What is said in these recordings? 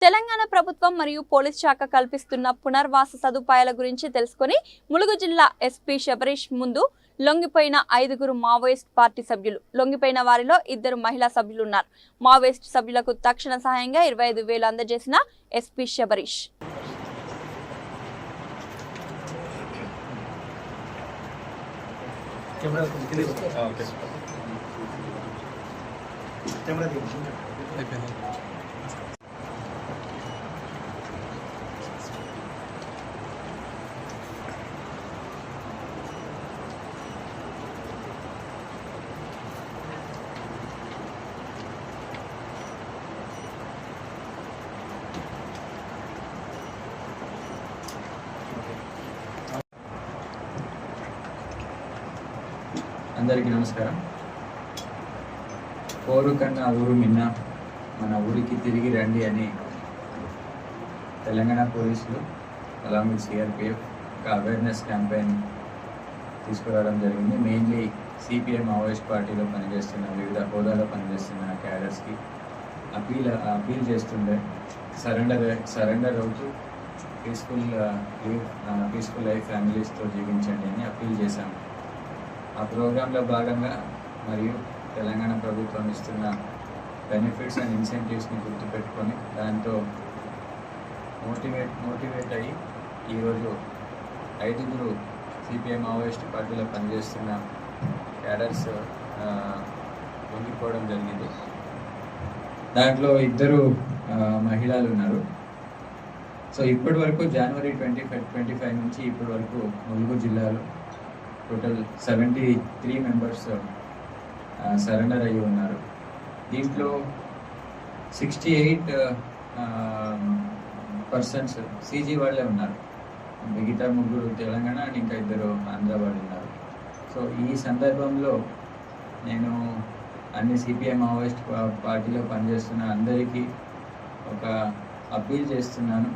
తెలంగాణ ప్రభుత్వం మరియు పోలీస్ శాఖ కల్పిస్తున్న పునర్వాస సదుపాయాల గురించి తెలుసుకొని ములుగు జిల్లా ఎస్పీ శబరీష్ ముందు లొంగిపోయిన 5 మావోయిస్ట్ పార్టీ సభ్యులు. లొంగిపోయిన వారిలో 2 మహిళా సభ్యులు ఉన్నారు. మావోయిస్ట్ సభ్యులకు తక్షణ సహాయంగా 25,000 అందజేసిన ఎస్పీ శబరీష్. అందరికీ నమస్కారం. పోరు కన్నా ఊరు మిన్న, మన ఊరికి తిరిగి రండి అని తెలంగాణ పోలీసులు అలాంగ్ విత్ సిఆర్పిఎఫ్ ఒక అవేర్నెస్ క్యాంపెయిన్ తీసుకురావడం జరిగింది. మెయిన్లీ సిపిఎం మావోయిస్ట్ పార్టీలో పనిచేస్తున్న వివిధ హోదాలో పనిచేస్తున్న క్యాడర్స్కి అపీల్ చేస్తుండే సరెండర్ అవుతూ పీస్ఫుల్ లైఫ్ ఫ్యామిలీస్తో జీవించండి అని అపీల్ చేశాము. ఆ ప్రోగ్రాంలో భాగంగా మరియు తెలంగాణ ప్రభుత్వం ఇస్తున్న బెనిఫిట్స్ అండ్ ఇన్సెంటివ్స్ని గుర్తుపెట్టుకొని దాంతో మోటివేట్ అయ్యి ఈరోజు 5 సిపిఎం మావోయిస్ట్ పార్టీలో పనిచేస్తున్న క్యాడర్స్ లొంగిపోవడం జరిగింది. దాంట్లో 2 మహిళలు ఉన్నారు. సో ఇప్పటి వరకు జనవరి 25 నుంచి ఇప్పటి వరకు ములుగు జిల్లాలో టోటల్ 73 మెంబర్స్ సరెండర్ అయ్యి ఉన్నారు. దీంట్లో 68% సీజీ వాళ్ళే ఉన్నారు. మిగతా 3 తెలంగాణ అండ్ ఇంకా 2 ఆంధ్ర వాళ్ళు ఉన్నారు. సో ఈ సందర్భంలో నేను అన్ని సిపిఎం మావోయిస్ట్ పార్టీలో పనిచేస్తున్న అందరికీ ఒక అపీల్ చేస్తున్నాను.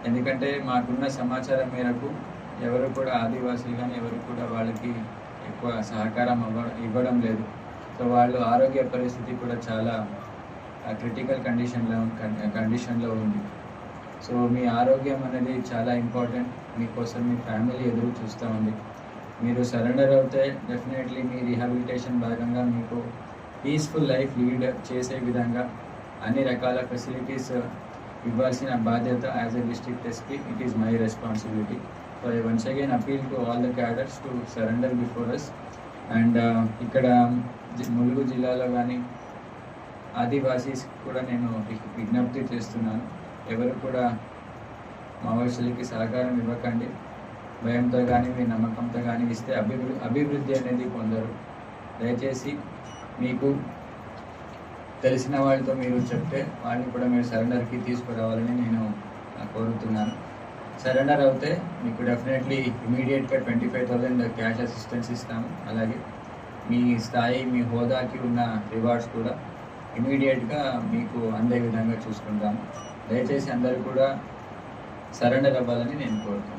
ఎందుకంటే మాకున్న సమాచారం మేరకు ఎవరు కూడా ఆదివాసులు కానీ ఎవరు కూడా వాళ్ళకి ఎక్కువ సహకారం ఇవ్వడం లేదు. సో వాళ్ళు ఆరోగ్య పరిస్థితి కూడా చాలా క్రిటికల్ కండిషన్లో ఉంది. సో మీ ఆరోగ్యం అనేది చాలా ఇంపార్టెంట్. మీకోసం మీ ఫ్యామిలీ ఎదురు చూస్తూ ఉంది. మీరు సరెండర్ అవుతే డెఫినెట్లీ మీ రీహాబిలిటేషన్ భాగంగా మీకు పీస్ఫుల్ లైఫ్ లీడ్ చేసే విధంగా అన్ని రకాల ఫెసిలిటీస్ ఇవ్వాల్సిన బాధ్యత as a district SP it is my responsibility. So I once again appeal to all the cadres to surrender before us. And ఇక్కడ ములుగు జిల్లాలో కానీ ఆదివాసీస్ కూడా నేను విజ్ఞప్తి చేస్తున్నాను. ఎవరు కూడా మావోయిస్టులకి సహకారం ఇవ్వకండి. భయంతో కానీ మీ నమ్మకంతో కానీ ఇస్తే అభివృద్ధి అనేది పొందరు. దయచేసి మీకు తెలిసిన వాళ్ళతో మీరు చెప్తే వాళ్ళని కూడా మీరు సరెండర్కి తీసుకురావాలని నేను కోరుతున్నాను. సరెండర్ అవుతే మీకు డెఫినెట్లీ ఇమీడియట్గా 25,000 క్యాష్ అసిస్టెన్స్ ఇస్తాము. అలాగే మీ స్థాయి మీ హోదాకి ఉన్న రివార్డ్స్ కూడా ఇమీడియట్గా మీకు అందే విధంగా చూసుకుంటాము. దయచేసి అందరూ కూడా సరెండర్ అవ్వాలని నేను కోరుతున్నాను.